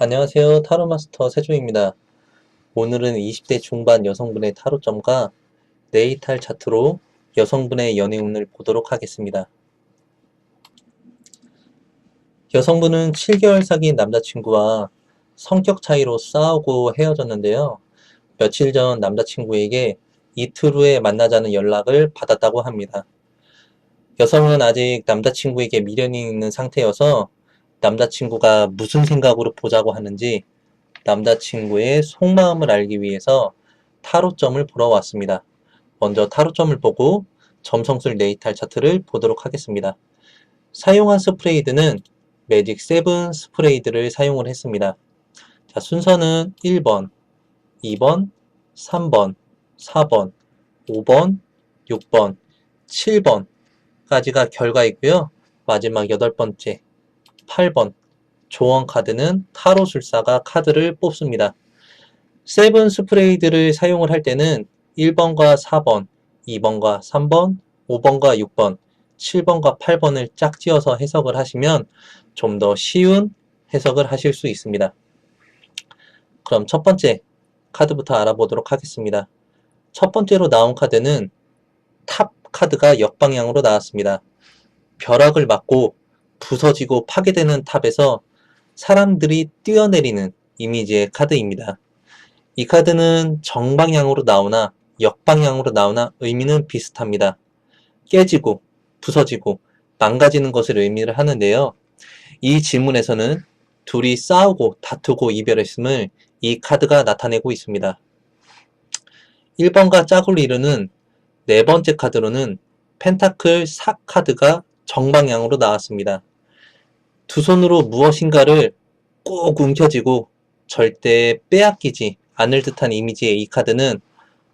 안녕하세요. 타로마스터 세종입니다. 오늘은 20대 중반 여성분의 타로점과 네이탈 차트로 여성분의 연애운을 보도록 하겠습니다. 여성분은 7개월 사귄 남자친구와 성격 차이로 싸우고 헤어졌는데요. 며칠 전 남자친구에게 이틀 후에 만나자는 연락을 받았다고 합니다. 여성은 아직 남자친구에게 미련이 있는 상태여서 남자친구가 무슨 생각으로 보자고 하는지 남자친구의 속마음을 알기 위해서 타로점을 보러 왔습니다. 먼저 타로점을 보고 점성술 네이탈 차트를 보도록 하겠습니다. 사용한 스프레이드는 매직 7 스프레이드를 사용을 했습니다. 자, 순서는 1번, 2번, 3번, 4번, 5번, 6번, 7번까지가 결과이고요. 마지막 8번째, 8번, 조언 카드는 타로술사가 카드를 뽑습니다. 7 스프레이드를 사용을 할 때는 1번과 4번, 2번과 3번, 5번과 6번, 7번과 8번을 짝지어서 해석을 하시면 좀 더 쉬운 해석을 하실 수 있습니다. 그럼 첫 번째 카드부터 알아보도록 하겠습니다. 첫 번째로 나온 카드는 탑 카드가 역방향으로 나왔습니다. 벼락을 맞고 부서지고 파괴되는 탑에서 사람들이 뛰어내리는 이미지의 카드입니다. 이 카드는 정방향으로 나오나 역방향으로 나오나 의미는 비슷합니다. 깨지고 부서지고 망가지는 것을 의미를 하는데요. 이 질문에서는 둘이 싸우고 다투고 이별했음을 이 카드가 나타내고 있습니다. 1번과 짝을 이루는 네 번째 카드로는 펜타클 4 카드가 정방향으로 나왔습니다. 두 손으로 무엇인가를 꼭 움켜쥐고 절대 빼앗기지 않을 듯한 이미지의 이 카드는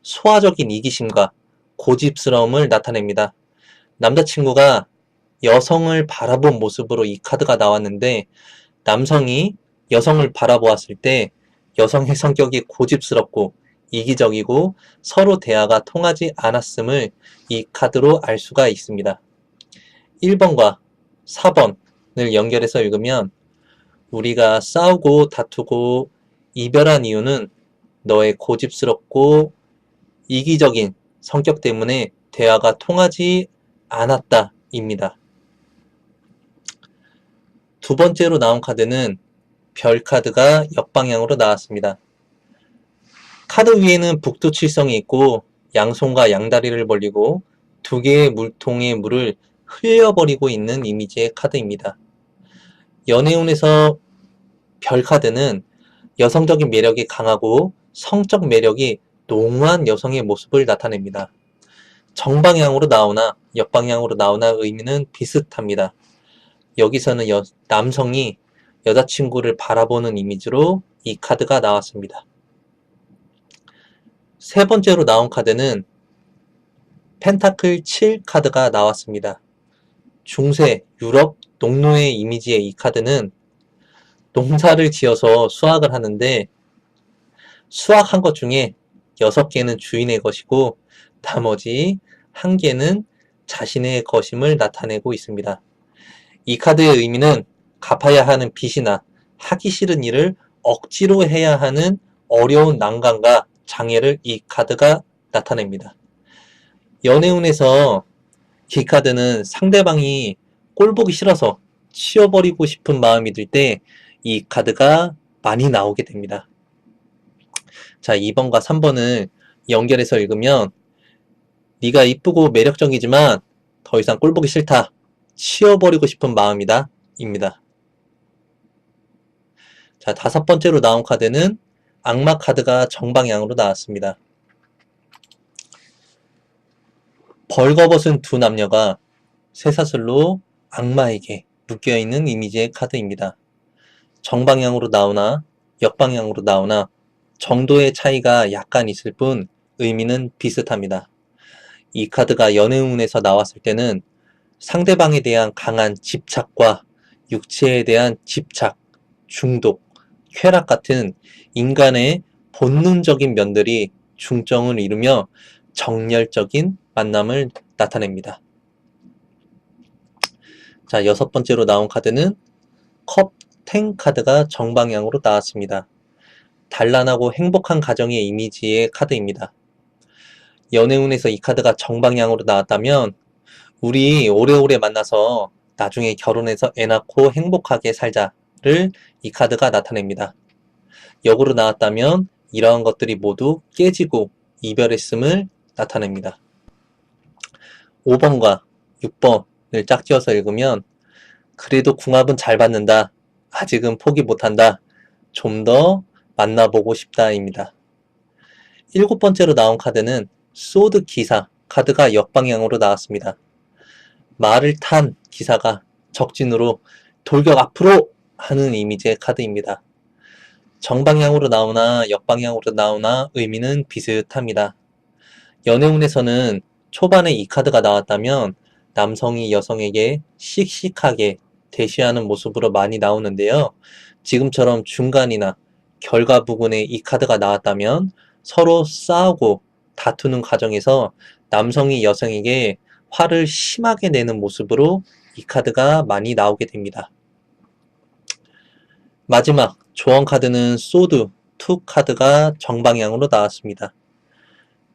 소화적인 이기심과 고집스러움을 나타냅니다. 남자친구가 여성을 바라본 모습으로 이 카드가 나왔는데 남성이 여성을 바라보았을 때 여성의 성격이 고집스럽고 이기적이고 서로 대화가 통하지 않았음을 이 카드로 알 수가 있습니다. 1번과 4번을 연결해서 읽으면 우리가 싸우고 다투고 이별한 이유는 너의 고집스럽고 이기적인 성격 때문에 대화가 통하지 않았다 입니다. 두 번째로 나온 카드는 별 카드가 역방향으로 나왔습니다. 카드 위에는 북두칠성이 있고 양손과 양다리를 벌리고 두 개의 물통에 물을 흘려버리고 있는 이미지의 카드입니다. 연애운에서 별 카드는 여성적인 매력이 강하고 성적 매력이 농후한 여성의 모습을 나타냅니다. 정방향으로 나오나 역방향으로 나오나 의미는 비슷합니다. 여기서는 남성이 여자친구를 바라보는 이미지로 이 카드가 나왔습니다. 세 번째로 나온 카드는 펜타클 7 카드가 나왔습니다. 중세 유럽 농노의 이미지의 이 카드는 농사를 지어서 수확을 하는데 수확한 것 중에 6개는 주인의 것이고 나머지 1개는 자신의 것임을 나타내고 있습니다. 이 카드의 의미는 갚아야 하는 빚이나 하기 싫은 일을 억지로 해야 하는 어려운 난관과 장애를 이 카드가 나타냅니다. 연애운에서 이 카드는 상대방이 꼴보기 싫어서 치워버리고 싶은 마음이 들 때 이 카드가 많이 나오게 됩니다. 자, 2번과 3번을 연결해서 읽으면 네가 이쁘고 매력적이지만 더 이상 꼴보기 싫다. 치워버리고 싶은 마음이다. 입니다. 자, 다섯 번째로 나온 카드는 악마 카드가 정방향으로 나왔습니다. 벌거벗은 두 남녀가 쇠사슬로 악마에게 묶여있는 이미지의 카드입니다. 정방향으로 나오나 역방향으로 나오나 정도의 차이가 약간 있을 뿐 의미는 비슷합니다. 이 카드가 연애운에서 나왔을 때는 상대방에 대한 강한 집착과 육체에 대한 집착, 중독, 쾌락 같은 인간의 본능적인 면들이 중점을 이루며 정열적인 만남을 나타냅니다. 자, 여섯 번째로 나온 카드는 컵 10 카드가 정방향으로 나왔습니다. 단란하고 행복한 가정의 이미지의 카드입니다. 연애운에서 이 카드가 정방향으로 나왔다면 우리 오래오래 만나서 나중에 결혼해서 애 낳고 행복하게 살자를 이 카드가 나타냅니다. 역으로 나왔다면 이러한 것들이 모두 깨지고 이별했음을 나타냅니다. 5번과 6번을 짝지어서 읽으면 그래도 궁합은 잘 받는다. 아직은 포기 못한다. 좀 더 만나보고 싶다입니다. 7번째로 나온 카드는 소드 기사 카드가 역방향으로 나왔습니다. 말을 탄 기사가 적진으로 돌격 앞으로 하는 이미지의 카드입니다. 정방향으로 나오나 역방향으로 나오나 의미는 비슷합니다. 연애운에서는 초반에 이 카드가 나왔다면 남성이 여성에게 씩씩하게 대시하는 모습으로 많이 나오는데요. 지금처럼 중간이나 결과 부분에 이 카드가 나왔다면 서로 싸우고 다투는 과정에서 남성이 여성에게 화를 심하게 내는 모습으로 이 카드가 많이 나오게 됩니다. 마지막 조언 카드는 소드 2 카드가 정방향으로 나왔습니다.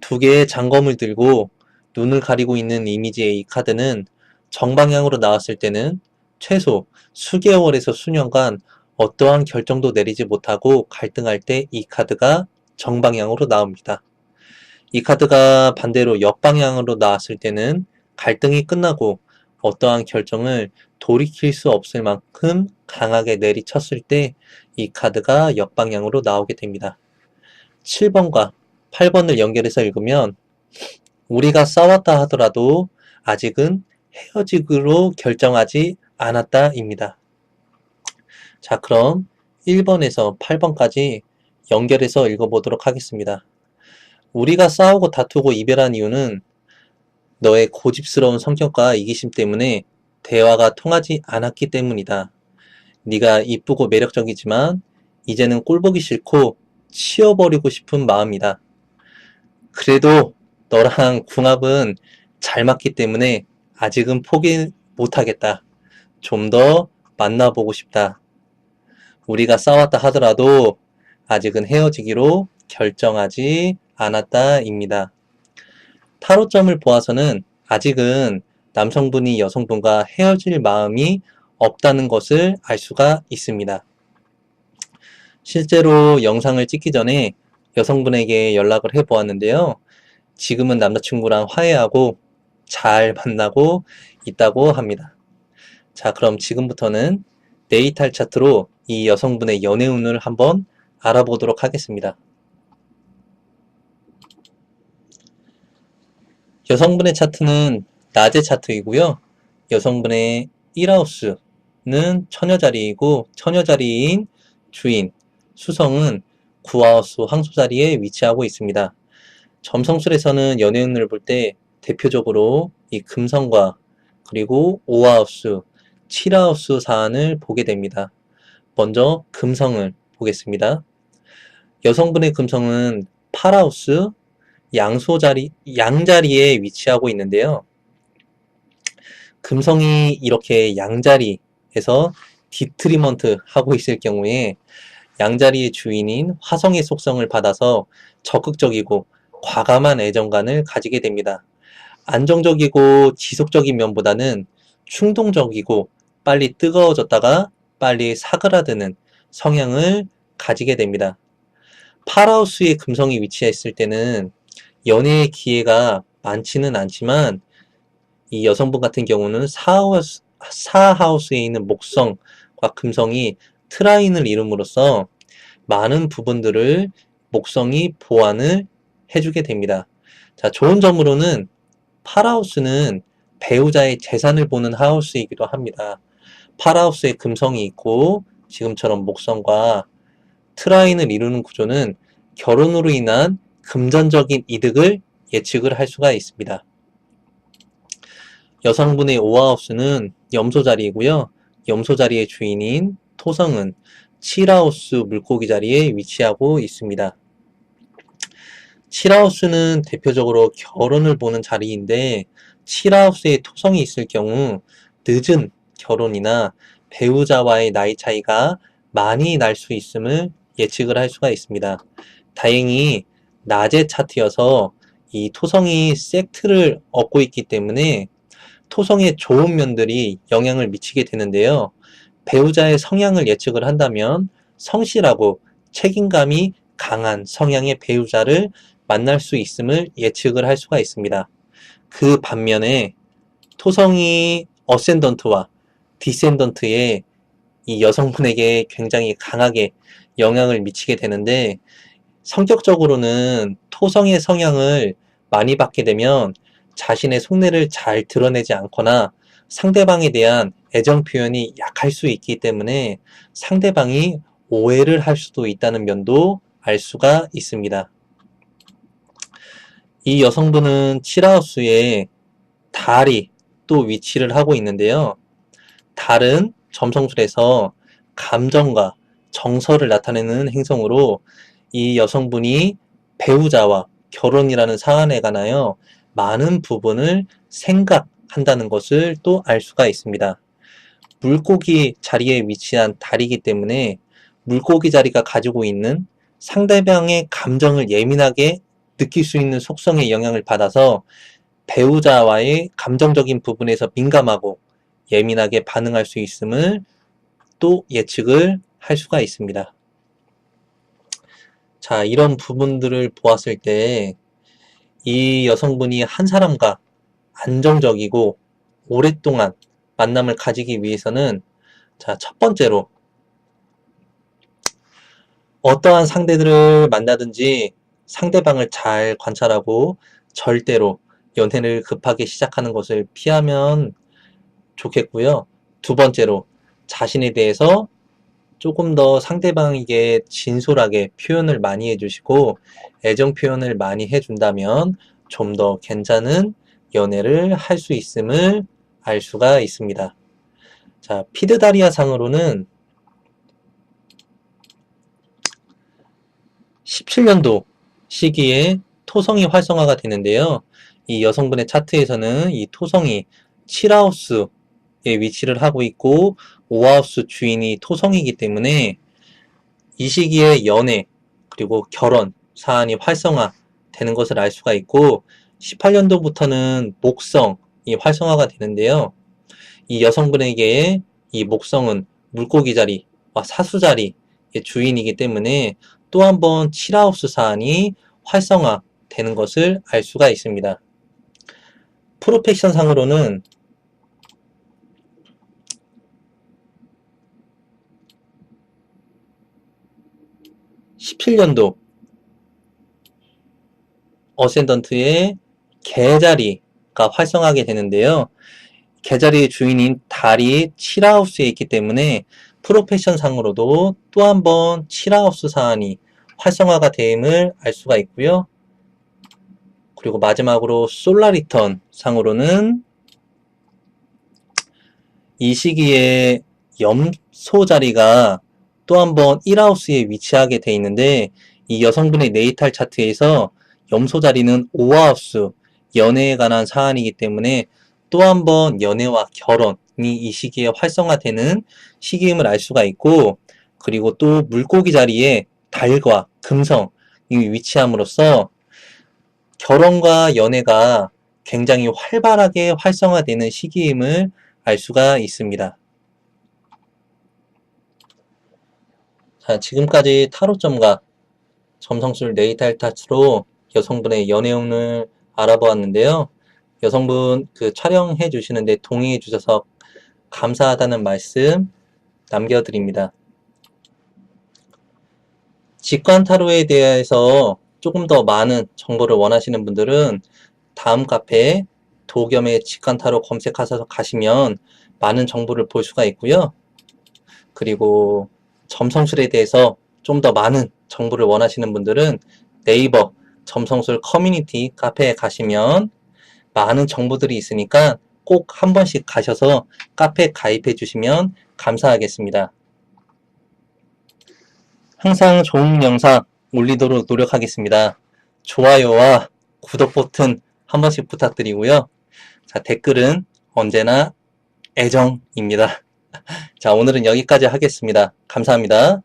두 개의 장검을 들고 눈을 가리고 있는 이미지의 이 카드는 정방향으로 나왔을 때는 최소 수개월에서 수년간 어떠한 결정도 내리지 못하고 갈등할 때 이 카드가 정방향으로 나옵니다. 이 카드가 반대로 역방향으로 나왔을 때는 갈등이 끝나고 어떠한 결정을 돌이킬 수 없을 만큼 강하게 내리쳤을 때 이 카드가 역방향으로 나오게 됩니다. 7번과 8번을 연결해서 읽으면 우리가 싸웠다 하더라도 아직은 헤어지기로 결정하지 않았다입니다. 자, 그럼 1번에서 8번까지 연결해서 읽어보도록 하겠습니다. 우리가 싸우고 다투고 이별한 이유는 너의 고집스러운 성격과 이기심 때문에 대화가 통하지 않았기 때문이다. 네가 이쁘고 매력적이지만 이제는 꼴보기 싫고 치워버리고 싶은 마음이다. 그래도 너랑 궁합은 잘 맞기 때문에 아직은 포기 못하겠다. 좀 더 만나보고 싶다. 우리가 싸웠다 하더라도 아직은 헤어지기로 결정하지 않았다입니다. 타로점을 보아서는 아직은 남성분이 여성분과 헤어질 마음이 없다는 것을 알 수가 있습니다. 실제로 영상을 찍기 전에 여성분에게 연락을 해보았는데요. 지금은 남자친구랑 화해하고 잘 만나고 있다고 합니다. 자, 그럼 지금부터는 네이탈 차트로 이 여성분의 연애운을 한번 알아보도록 하겠습니다. 여성분의 차트는 낮의 차트이고요. 여성분의 1하우스는 처녀자리이고 처녀자리인 주인 수성은 9하우스 황소자리에 위치하고 있습니다. 점성술에서는 연애운을 볼 때 대표적으로 이 금성과 그리고 5하우스, 7하우스 사안을 보게 됩니다. 먼저 금성을 보겠습니다. 여성분의 금성은 8하우스 양자리에 위치하고 있는데요. 금성이 이렇게 양자리에서 디트리먼트 하고 있을 경우에 양자리의 주인인 화성의 속성을 받아서 적극적이고 과감한 애정관을 가지게 됩니다. 안정적이고 지속적인 면보다는 충동적이고 빨리 뜨거워졌다가 빨리 사그라드는 성향을 가지게 됩니다. 8하우스의 금성이 위치했을 때는 연애의 기회가 많지는 않지만 이 여성분 같은 경우는 4하우스에 있는 목성과 금성이 트라인을 이룸으로써 많은 부분들을 목성이 보완을 해주게 됩니다. 자, 좋은 점으로는 8하우스는 배우자의 재산을 보는 하우스이기도 합니다. 8하우스에 금성이 있고 지금처럼 목성과 트라인을 이루는 구조는 결혼으로 인한 금전적인 이득을 예측을 할 수가 있습니다. 여성분의 5하우스는 염소자리이고요. 염소자리의 주인인 토성은 7하우스 물고기 자리에 위치하고 있습니다. 7하우스는 대표적으로 결혼을 보는 자리인데 7하우스에 토성이 있을 경우 늦은 결혼이나 배우자와의 나이 차이가 많이 날 수 있음을 예측을 할 수가 있습니다. 다행히 낮의 차트여서 이 토성이 섹트를 얻고 있기 때문에 토성의 좋은 면들이 영향을 미치게 되는데요. 배우자의 성향을 예측을 한다면 성실하고 책임감이 강한 성향의 배우자를 만날 수 있음을 예측을 할 수가 있습니다. 그 반면에 토성이 어센던트와 디센던트의 이 여성분에게 굉장히 강하게 영향을 미치게 되는데, 성격적으로는 토성의 성향을 많이 받게 되면 자신의 속내를 잘 드러내지 않거나 상대방에 대한 애정 표현이 약할 수 있기 때문에 상대방이 오해를 할 수도 있다는 면도 알 수가 있습니다. 이 여성분은 7하우스에 달이 또 위치를 하고 있는데요. 달은 점성술에서 감정과 정서를 나타내는 행성으로 이 여성분이 배우자와 결혼이라는 사안에 관하여 많은 부분을 생각한다는 것을 또 알 수가 있습니다. 물고기 자리에 위치한 달이기 때문에 물고기 자리가 가지고 있는 상대방의 감정을 예민하게 느낄 수 있는 속성의 영향을 받아서 배우자와의 감정적인 부분에서 민감하고 예민하게 반응할 수 있음을 또 예측을 할 수가 있습니다. 자, 이런 부분들을 보았을 때 이 여성분이 한 사람과 안정적이고 오랫동안 만남을 가지기 위해서는, 자, 첫 번째로 어떠한 상대들을 만나든지 상대방을 잘 관찰하고 절대로 연애를 급하게 시작하는 것을 피하면 좋겠고요. 두 번째로 자신에 대해서 조금 더 상대방에게 진솔하게 표현을 많이 해주시고 애정 표현을 많이 해준다면 좀 더 괜찮은 연애를 할 수 있음을 알 수가 있습니다. 자, 피드다리아 상으로는 17년도 시기에 토성이 활성화가 되는데요. 이 여성분의 차트에서는 이 토성이 7하우스에 위치를 하고 있고 5하우스 주인이 토성이기 때문에 이 시기에 연애 그리고 결혼 사안이 활성화되는 것을 알 수가 있고, 18년도부터는 목성이 활성화가 되는데요. 이 여성분에게 이 목성은 물고기 자리와 사수 자리의 주인이기 때문에 또 한 번 7하우스 사안이 활성화되는 것을 알 수가 있습니다. 프로페션 상으로는 17년도 어센던트의 개자리가 활성화하게 되는데요. 개자리의 주인인 달이 7하우스에 있기 때문에 프로페션 상으로도 또 한 번 7하우스 사안이 활성화가 됨을 알 수가 있고요. 그리고 마지막으로 솔라리턴 상으로는 이 시기에 염소 자리가 또 한 번 1하우스에 위치하게 돼 있는데, 이 여성분의 네이탈 차트에서 염소 자리는 5하우스 연애에 관한 사안이기 때문에 또 한 번 연애와 결혼이 이 시기에 활성화되는 시기임을 알 수가 있고, 그리고 또 물고기 자리에 달과 금성이 위치함으로써 결혼과 연애가 굉장히 활발하게 활성화되는 시기임을 알 수가 있습니다. 자, 지금까지 타로점과 점성술 네이탈 타츠로 여성분의 연애운을 알아보았는데요. 여성분 촬영해 주시는데 동의해 주셔서 감사하다는 말씀 남겨드립니다. 직관 타로에 대해서 조금 더 많은 정보를 원하시는 분들은 다음 카페 도겸의 직관 타로 검색하셔서 가시면 많은 정보를 볼 수가 있고요. 그리고 점성술에 대해서 좀 더 많은 정보를 원하시는 분들은 네이버 점성술 커뮤니티 카페에 가시면 많은 정보들이 있으니까 꼭 한 번씩 가셔서 카페 가입해 주시면 감사하겠습니다. 항상 좋은 영상 올리도록 노력하겠습니다. 좋아요와 구독 버튼 한 번씩 부탁드리고요. 자, 댓글은 언제나 애정입니다. 자, 오늘은 여기까지 하겠습니다. 감사합니다.